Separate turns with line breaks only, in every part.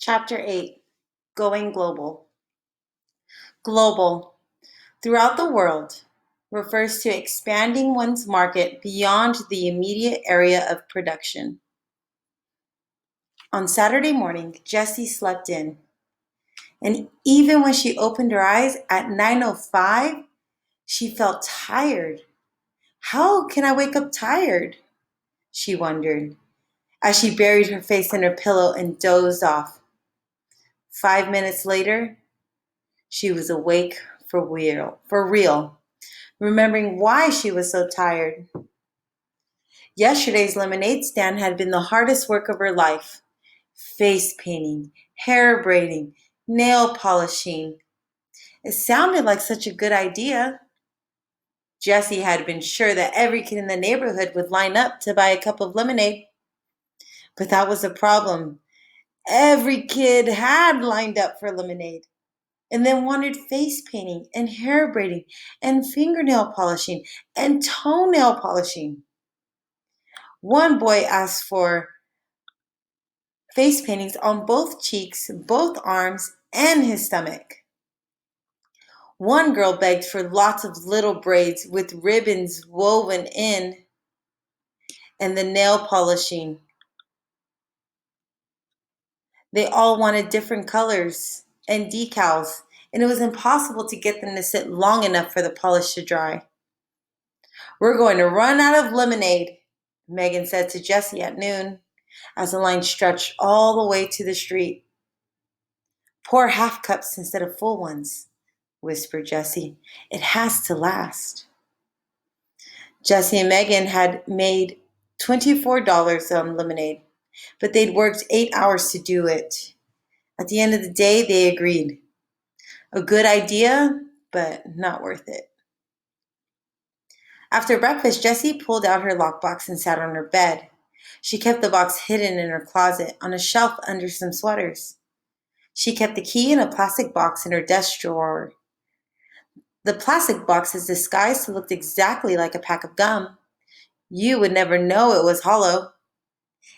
Chapter 8 Going Global. Global, throughout the world, refers to expanding one's market beyond the immediate area of production. On Saturday morning, Jessie slept in, and even when she opened her eyes at 9:05, she felt tired. How can I wake up tired? She wondered, as she buried her face in her pillow and dozed off. 5 minutes later, she was awake for real, remembering why she was so tired. Yesterday's lemonade stand had been the hardest work of her life. Face painting, hair braiding, nail polishing. It sounded like such a good idea. Jessie had been sure that every kid in the neighborhood would line up to buy a cup of lemonade. But that was the problem. Every kid had lined up for lemonade and then wanted face painting and hair braiding and fingernail polishing and toenail polishing. One boy asked for face paintings on both cheeks, both arms, and his stomach. One girl begged for lots of little braids with ribbons woven in, and the nail polishing. They all wanted different colors and decals, and it was impossible to get them to sit long enough for the polish to dry. "We're going to run out of lemonade," Megan said to Jessie at noon, as the line stretched all the way to the street. "Pour half cups instead of full ones," whispered Jessie. "It has to last." Jessie and Megan had made $24 on lemonade, but they'd worked 8 hours to do it. At the end of the day, they agreed. A good idea, but not worth it. After breakfast, Jessie pulled out her lockbox and sat on her bed. She kept the box hidden in her closet on a shelf under some sweaters. She kept the key in a plastic box in her desk drawer. The plastic box is disguised to look exactly like a pack of gum. You would never know it was hollow,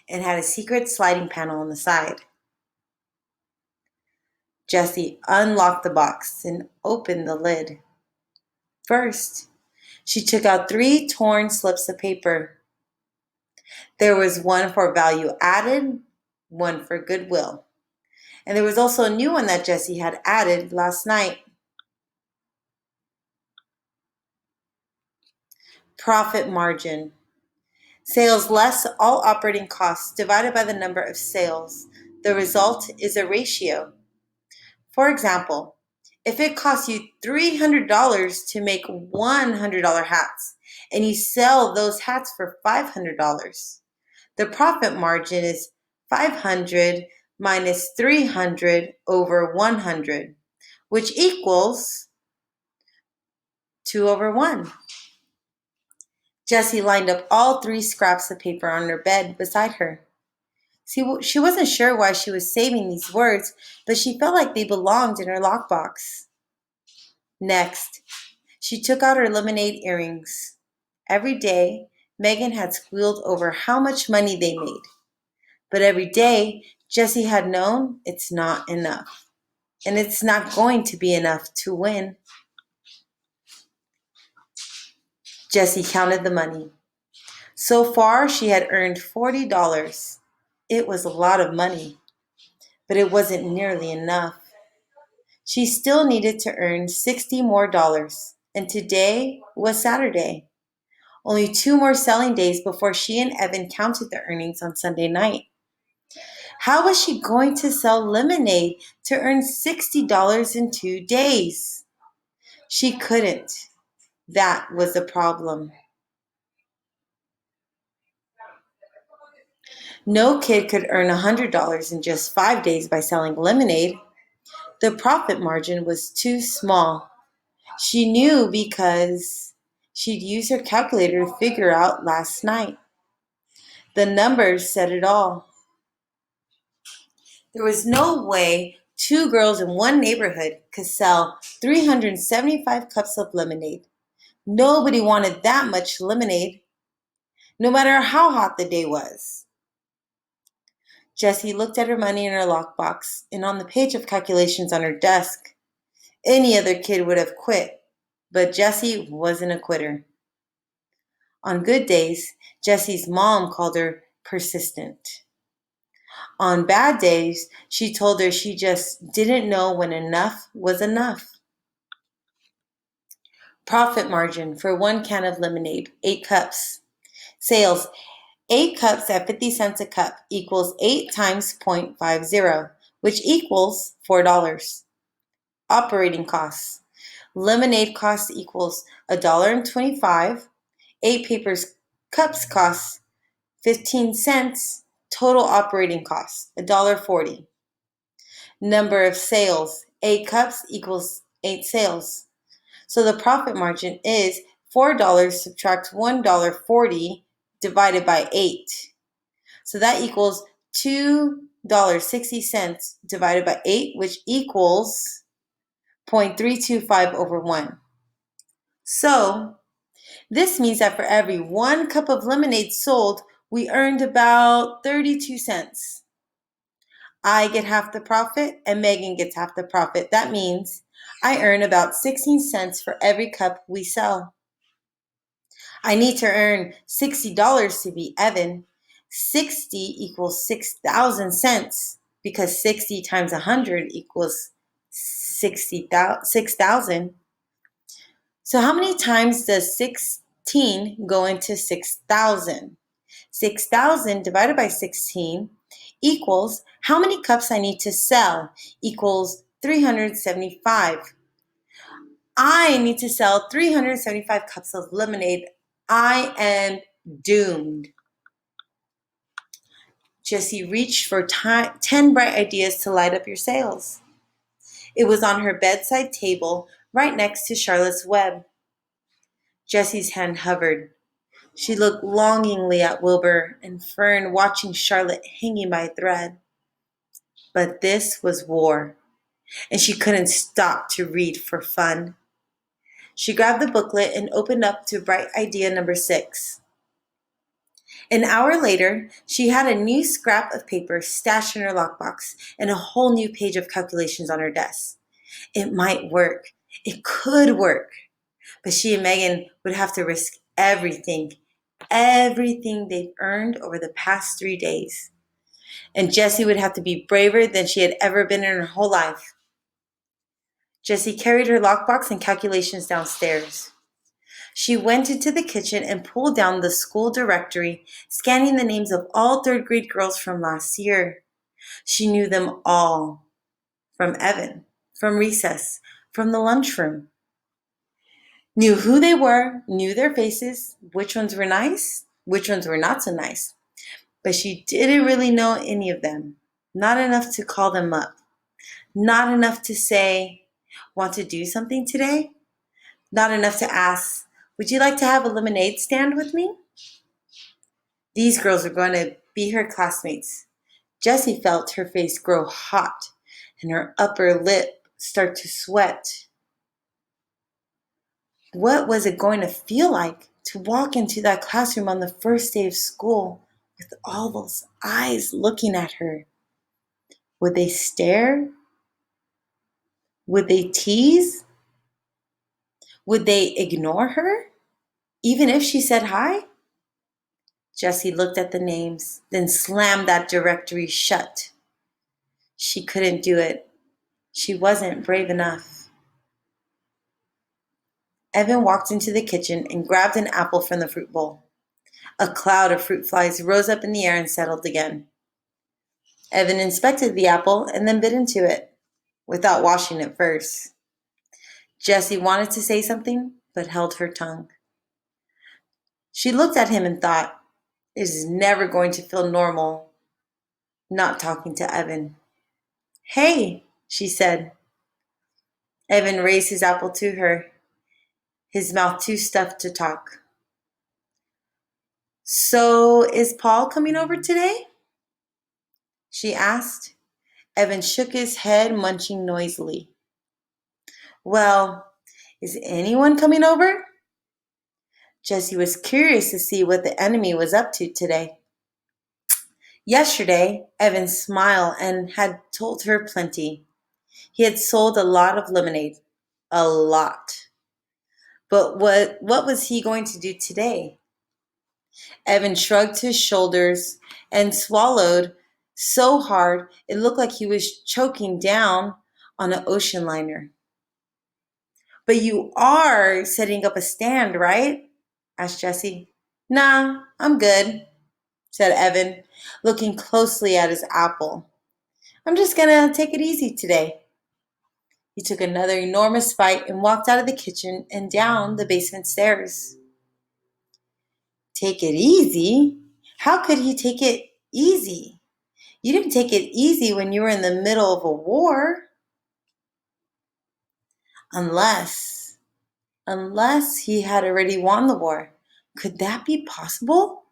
and had a secret sliding panel on the side. Jessie unlocked the box and opened the lid. First, she took out 3 torn slips of paper. There was one for value added, one for goodwill. And there was also a new one that Jessie had added last night. Profit margin. Sales less all operating costs divided by the number of sales. The result is a ratio. For example, if it costs you $300 to make $100 hats and you sell those hats for $500, the profit margin is 500 minus 300 over 100, which equals 2 over 1. Jessie lined up all 3 scraps of paper on her bed beside her. See, she wasn't sure why she was saving these words, but she felt like they belonged in her lockbox. Next, she took out her lemonade earrings. Every day, Megan had squealed over how much money they made. But every day, Jessie had known it's not enough. And it's not going to be enough to win. Jessie counted the money. So far, she had earned $40. It was a lot of money, but it wasn't nearly enough. She still needed to earn $60 more, and today was Saturday. Only 2 more selling days before she and Evan counted the earnings on Sunday night. How was she going to sell lemonade to earn $60 in 2 days? She couldn't. That was the problem. No kid could earn $100 in just 5 days by selling lemonade. The profit margin was too small. She knew because she'd used her calculator to figure out last night. The numbers said it all. There was no way 2 girls in one neighborhood could sell 375 cups of lemonade. Nobody wanted that much lemonade, no matter how hot the day was. Jessie looked at her money in her lockbox and on the page of calculations on her desk. Any other kid would have quit, but Jessie wasn't a quitter. On good days, Jessie's mom called her persistent. On bad days, she told her she just didn't know when enough was enough. Profit margin for 1 can of lemonade, 8 cups. Sales, 8 cups at 50 cents a cup equals 8 times 0.50, which equals $4. Operating costs. Lemonade cost equals $1.25. 8 papers cups costs 15 cents. Total operating costs $1.40. Number of sales. 8 cups equals 8 sales. So the profit margin is $4 subtract $1.40 divided by 8. So that equals $2.60 divided by 8, which equals 0.325 over 1. So this means that for every 1 cup of lemonade sold, we earned about 32 cents. I get half the profit and Megan gets half the profit. That means I earn about 16 cents for every cup we sell. I need to earn $60 to beat Evan. 60 equals 6,000 cents because 60 times 100 equals 6,000. So how many times does 16 go into 6,000? 6,000 divided by 16 equals how many cups I need to sell equals 375. I need to sell 375 cups of lemonade. I am doomed. Jessie reached for 10 bright ideas to light up your sales. It was on her bedside table right next to Charlotte's web. Jessie's hand hovered. She looked longingly at Wilbur and Fern watching Charlotte hanging by a thread. But this was war, and she couldn't stop to read for fun. She grabbed the booklet and opened up to bright idea number 6. An hour later, she had a new scrap of paper stashed in her lockbox and a whole new page of calculations on her desk. It might work. It could work. But she and Megan would have to risk everything they've earned over the past 3 days. And Jessie would have to be braver than she had ever been in her whole life. Jessie carried her lockbox and calculations downstairs. She went into the kitchen and pulled down the school directory, scanning the names of all 3rd grade girls from last year. She knew them all. From Evan, from recess, from the lunchroom. Knew who they were, knew their faces, which ones were nice, which ones were not so nice. But she didn't really know any of them. Not enough to call them up. Not enough to say, want to do something today? Not enough to ask, would you like to have a lemonade stand with me? These girls were going to be her classmates. Jessie felt her face grow hot and her upper lip start to sweat. What was it going to feel like to walk into that classroom on the first day of school with all those eyes looking at her? Would they stare? Would they tease? Would they ignore her, even if she said hi? Jessie looked at the names, then slammed that directory shut. She couldn't do it. She wasn't brave enough. Evan walked into the kitchen and grabbed an apple from the fruit bowl. A cloud of fruit flies rose up in the air and settled again. Evan inspected the apple and then bit into it, without washing it first. Jessie wanted to say something, but held her tongue. She looked at him and thought, it is never going to feel normal not talking to Evan. Hey, she said. Evan raised his apple to her, his mouth too stuffed to talk. So, is Paul coming over today? She asked. Evan shook his head, munching noisily. Well, is anyone coming over? Jessie was curious to see what the enemy was up to today. Yesterday, Evan smiled and had told her plenty. He had sold a lot of lemonade. A lot. But what was he going to do today? Evan shrugged his shoulders and swallowed so hard it looked like he was choking down on an ocean liner. But you are setting up a stand, right? Asked Jessie. Nah, I'm good, said Evan, looking closely at his apple. I'm just gonna take it easy today. He took another enormous bite and walked out of the kitchen and down the basement stairs. Take it easy? How could he take it easy? You didn't take it easy when you were in the middle of a war. Unless, unless he had already won the war. Could that be possible?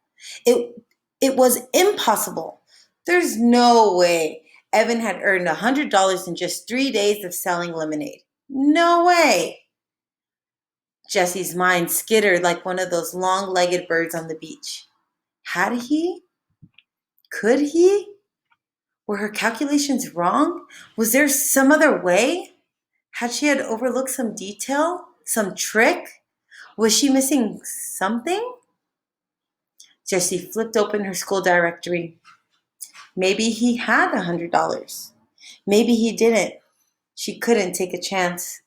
It, it was impossible. There's no way Evan had earned $100 in just 3 days of selling lemonade. No way. Jessie's mind skittered like one of those long-legged birds on the beach. Had he? Could he? Were her calculations wrong? Was there some other way? Had she had overlooked some detail? Some trick? Was she missing something? Jessie flipped open her school directory. Maybe he had $100. Maybe he didn't. She couldn't take a chance.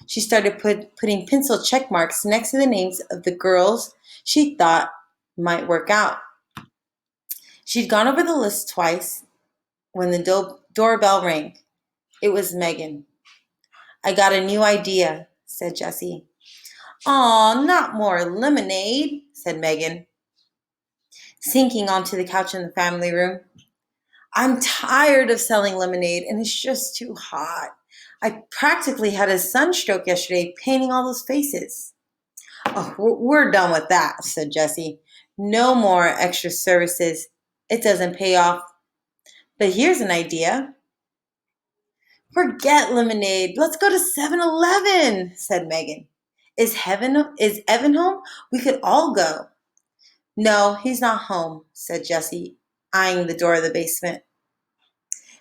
She started putting pencil check marks next to the names of the girls she thought might work out. She'd gone over the list twice when the doorbell rang. It was Megan. I got a new idea, said Jessie. Aw, not more lemonade, said Megan, sinking onto the couch in the family room. I'm tired of selling lemonade and it's just too hot. I practically had a sunstroke yesterday painting all those faces. Oh, we're done with that, said Jessie. No more extra services. It doesn't pay off. But here's an idea. Forget lemonade. Let's go to 7-Eleven, said Megan. Is Evan home? We could all go. No, he's not home, said Jessie, eyeing the door of the basement.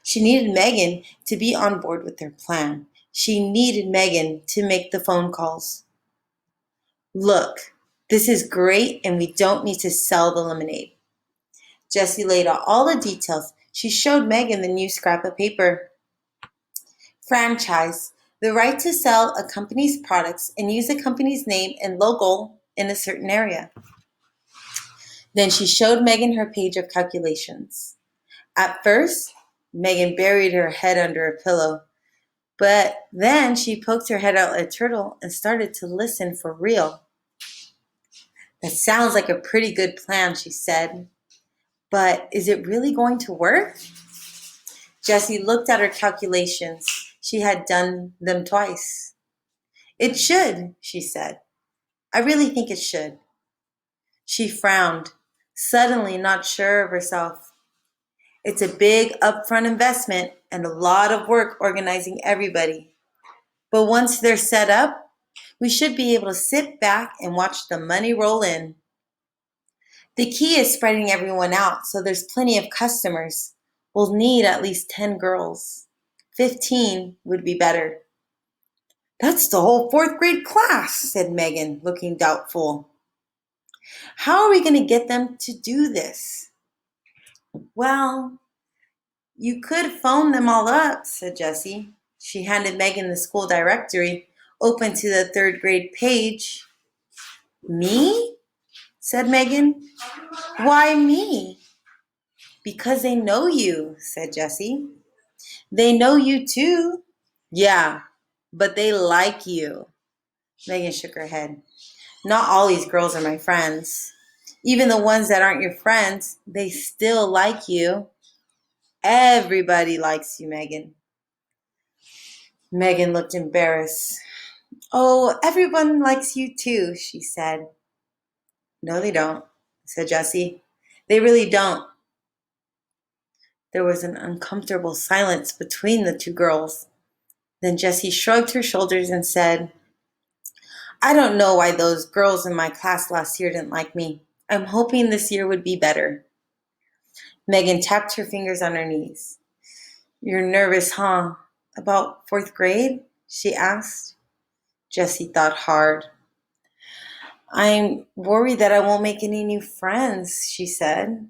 She needed Megan to be on board with their plan. She needed Megan to make the phone calls. Look, this is great and we don't need to sell the lemonade. Jessie laid out all the details. She showed Megan the new scrap of paper. Franchise, the right to sell a company's products and use a company's name and logo in a certain area. Then she showed Megan her page of calculations. At first, Megan buried her head under a pillow, but then she poked her head out like a turtle and started to listen for real. That sounds like a pretty good plan, she said. But is it really going to work? Jessie looked at her calculations. She had done them twice. It should, she said. I really think it should. She frowned, suddenly not sure of herself. It's a big upfront investment and a lot of work organizing everybody. But once they're set up, we should be able to sit back and watch the money roll in. The key is spreading everyone out so there's plenty of customers. We'll need at least 10 girls. 15 would be better. That's the whole fourth grade class, said Megan, looking doubtful. How are we going to get them to do this? Well, you could phone them all up, said Jessie. She handed Megan the school directory, open to the third grade page. Me? Said Megan. Why me? Because they know you, said Jessie. They know you too. Yeah, but they like you. Megan shook her head. Not all these girls are my friends. Even the ones that aren't your friends, they still like you. Everybody likes you, Megan. Megan looked embarrassed. Oh, everyone likes you too, she said. No, they don't, said Jessie. They really don't. There was an uncomfortable silence between the two girls. Then Jessie shrugged her shoulders and said, I don't know why those girls in my class last year didn't like me. I'm hoping this year would be better. Megan tapped her fingers on her knees. You're nervous, huh? About fourth grade? She asked. Jessie thought hard. I'm worried that I won't make any new friends, she said.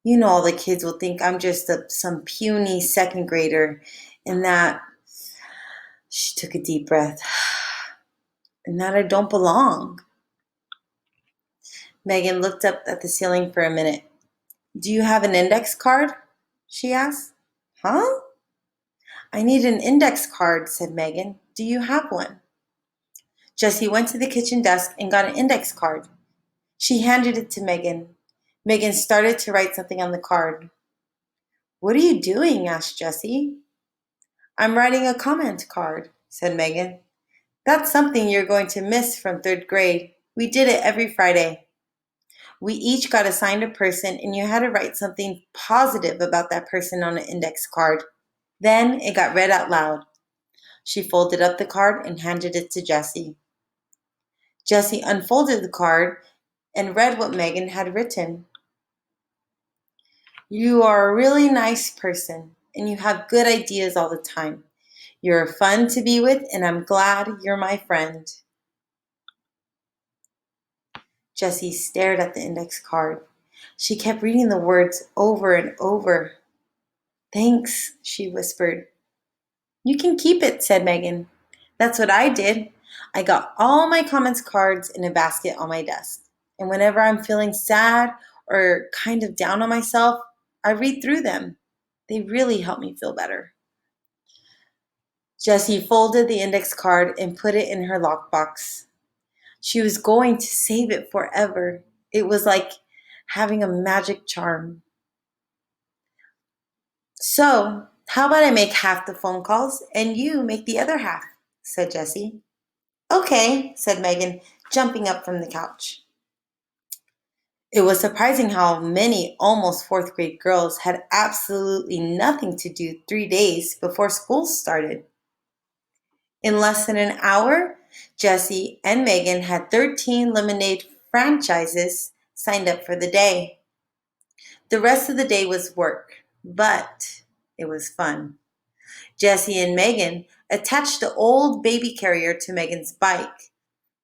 You know, all the kids will think I'm just some puny second grader, and that, she took a deep breath, and that I don't belong. Megan looked up at the ceiling for a minute. Do you have an index card? She asked. Huh? I need an index card, said Megan. Do you have one? Jessie went to the kitchen desk and got an index card. She handed it to Megan. Megan started to write something on the card. What are you doing? Asked Jessie. I'm writing a comment card, said Megan. That's something you're going to miss from third grade. We did it every Friday. We each got assigned a person, and you had to write something positive about that person on an index card. Then it got read out loud. She folded up the card and handed it to Jessie. Jessie unfolded the card and read what Megan had written. You are a really nice person, and you have good ideas all the time. You're fun to be with, and I'm glad you're my friend. Jessie stared at the index card. She kept reading the words over and over. Thanks, she whispered. You can keep it, said Megan. That's what I did. I got all my comments cards in a basket on my desk. And whenever I'm feeling sad or kind of down on myself, I read through them. They really help me feel better. Jessie folded the index card and put it in her lockbox. She was going to save it forever. It was like having a magic charm. So, how about I make half the phone calls and you make the other half? Said Jessie. Okay, said Megan, jumping up from the couch. It was surprising how many almost fourth grade girls had absolutely nothing to do 3 days before school started. In less than an hour, Jessie and Megan had 13 lemonade franchises signed up for the day. The rest of the day was work, but it was fun. Jessie and Megan attached the old baby carrier to Megan's bike,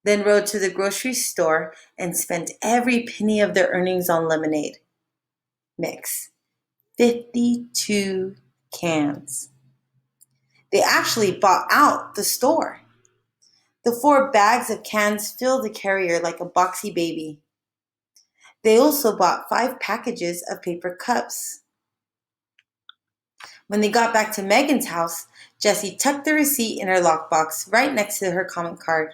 then rode to the grocery store and spent every penny of their earnings on lemonade mix. 52 cans. They actually bought out the store. The 4 bags of cans filled the carrier like a boxy baby. They also bought 5 packages of paper cups. When they got back to Megan's house, Jessie tucked the receipt in her lockbox right next to her comment card.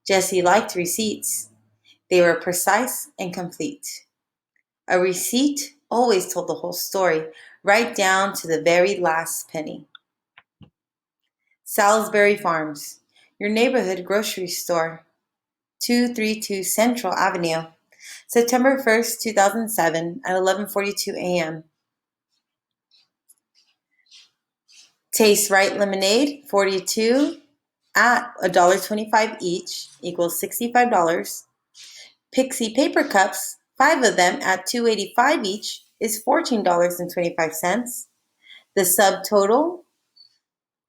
Jessie liked receipts. They were precise and complete. A receipt always told the whole story, right down to the very last penny. Salisbury Farms, your neighborhood grocery store, 232 Central Avenue, September 1st, 2007 at 11:42 a.m. Taste Right Lemonade, 42 at $1.25 each, equals $65. Pixie Paper Cups, 5 of them at $2.85 each, is $14.25. The subtotal,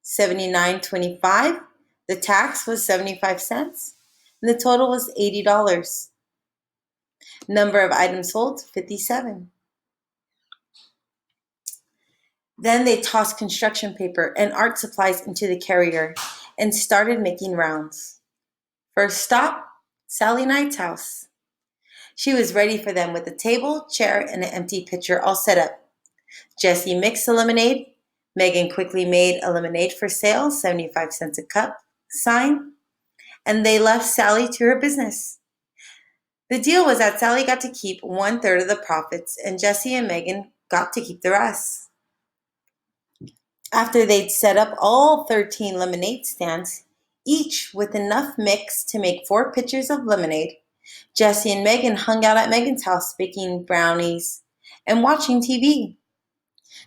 $79.25. The tax was 75 cents. And the total was $80. Number of items sold, 57. Then they tossed construction paper and art supplies into the carrier and started making rounds. First stop, Sally Knight's house. She was ready for them with a table, chair, and an empty pitcher all set up. Jessie mixed the lemonade. Megan quickly made a lemonade for sale, 75 cents a cup, sign, and they left Sally to her business. The deal was that Sally got to keep 1/3 of the profits, and Jessie and Megan got to keep the rest. After they'd set up all 13 lemonade stands, each with enough mix to make 4 pitchers of lemonade, Jessie and Megan hung out at Megan's house baking brownies and watching TV.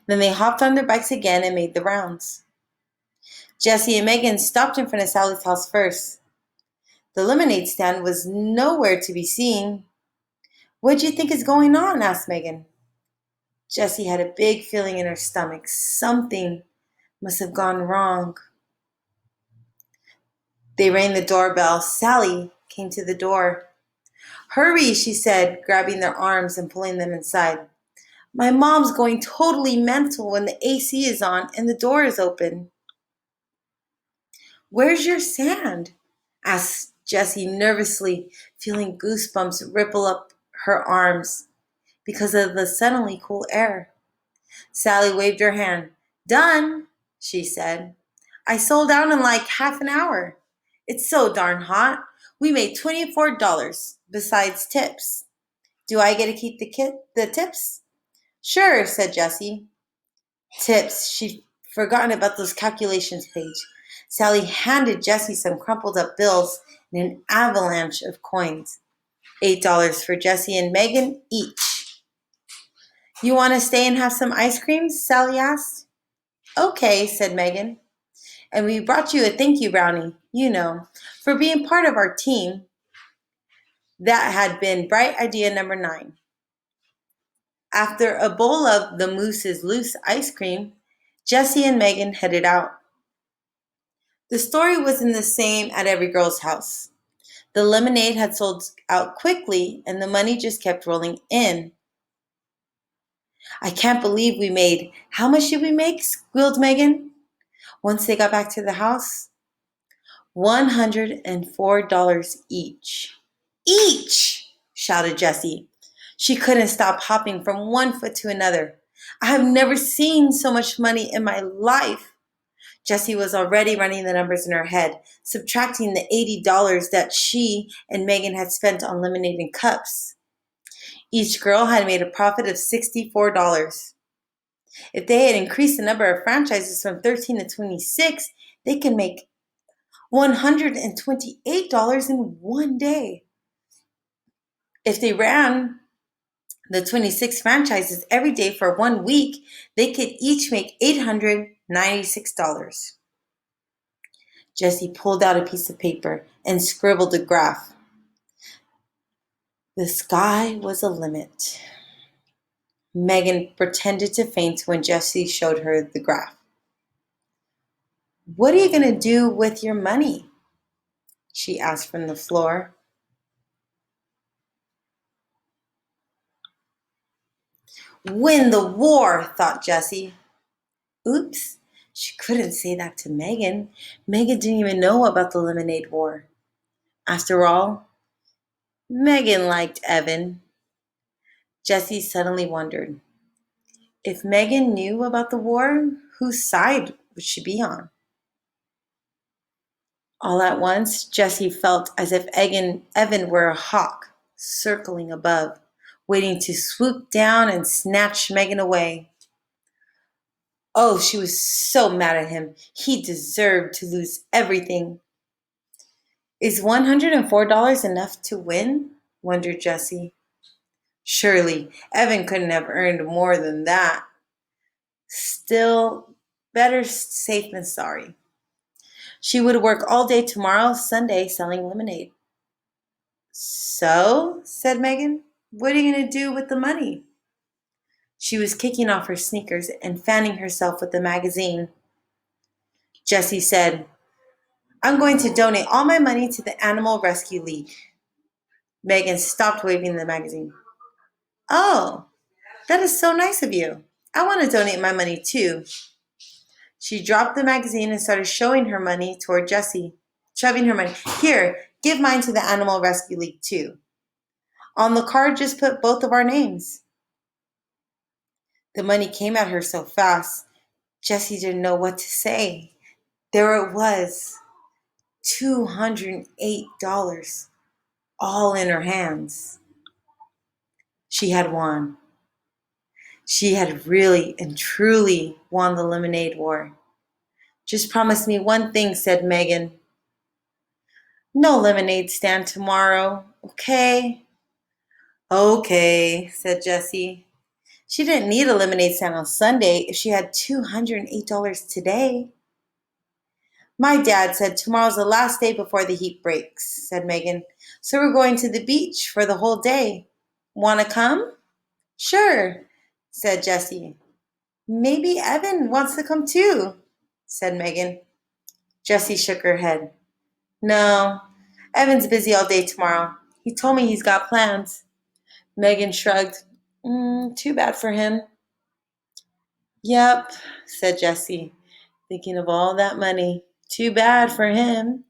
Then they hopped on their bikes again and made the rounds. Jessie and Megan stopped in front of Sally's house first. The lemonade stand was nowhere to be seen. What do you think is going on? Asked Megan. Jessie had a big feeling in her stomach. Something must have gone wrong. They rang the doorbell. Sally came to the door. Hurry, she said, grabbing their arms and pulling them inside. My mom's going totally mental when the AC is on and the door is open. Where's your sand? Asked Jessie nervously, feeling goosebumps ripple up her arms because of the suddenly cool air. Sally waved her hand. Done, she said. I sold out in like half an hour. It's so darn hot. We made $24 besides tips. Do I get to keep the tips? Sure, said Jessie. Tips. She'd forgotten about those calculations page. Sally handed Jessie some crumpled up bills and an avalanche of coins. $8 for Jessie and Megan each. You want to stay and have some ice cream? Sally asked. Okay, said Megan. And we brought you a thank you brownie, for being part of our team. That had been bright idea number 9. After a bowl of the Moose's Loose ice cream, Jessie and Megan headed out. The story wasn't the same at every girl's house. The lemonade had sold out quickly, and the money just kept rolling in. I can't believe we made. How much did we make? Squealed Megan. Once they got back to the house, $104 each. Each! Shouted Jessie. She couldn't stop hopping from one foot to another. I have never seen so much money in my life. Jessie was already running the numbers in her head, subtracting the $80 that she and Megan had spent on lemonade and cups. Each girl had made a profit of $64. If they had increased the number of franchises from 13 to 26, they could make $128 in one day. If they ran the 26 franchises every day for 1 week, they could each make $896. Jessie pulled out a piece of paper and scribbled a graph. The sky was a limit. Megan pretended to faint when Jessie showed her the graph. What are you going to do with your money? She asked from the floor. Win the war, thought Jessie. Oops, she couldn't say that to Megan. Megan didn't even know about the lemonade war. After all, Megan liked Evan. Jessie suddenly wondered, if Megan knew about the war, whose side would she be on? All at once, Jessie felt as if Evan were a hawk circling above, waiting to swoop down and snatch Megan away. Oh, she was so mad at him. He deserved to lose everything. Is $104 enough to win? Wondered Jessie. Surely, Evan couldn't have earned more than that. Still, better safe than sorry. She would work all day tomorrow, Sunday, selling lemonade. So, said Megan, what are you going to do with the money? She was kicking off her sneakers and fanning herself with the magazine. Jessie said, I'm going to donate all my money to the Animal Rescue League. Megan stopped waving the magazine. Oh, that is so nice of you. I want to donate my money too. She dropped the magazine and started showing her money toward Jessie, shoving her money. Here, give mine to the Animal Rescue League too. On the card, just put both of our names. The money came at her so fast, Jessie didn't know what to say. There it was, $208, all in her hands. She had won. She had really and truly won the lemonade war. Just promise me one thing, said Megan. No lemonade stand tomorrow, okay? Okay, said Jessie. She didn't need a lemonade stand on Sunday if she had $208 today. My dad said tomorrow's the last day before the heat breaks, said Megan. So we're going to the beach for the whole day. Want to come? Sure. said Jessie. Maybe Evan wants to come too, said Megan. Jessie shook her head. No, Evan's busy all day tomorrow. He told me he's got plans. Megan shrugged. Too bad for him. Yep, said Jessie, thinking of all that money. Too bad for him.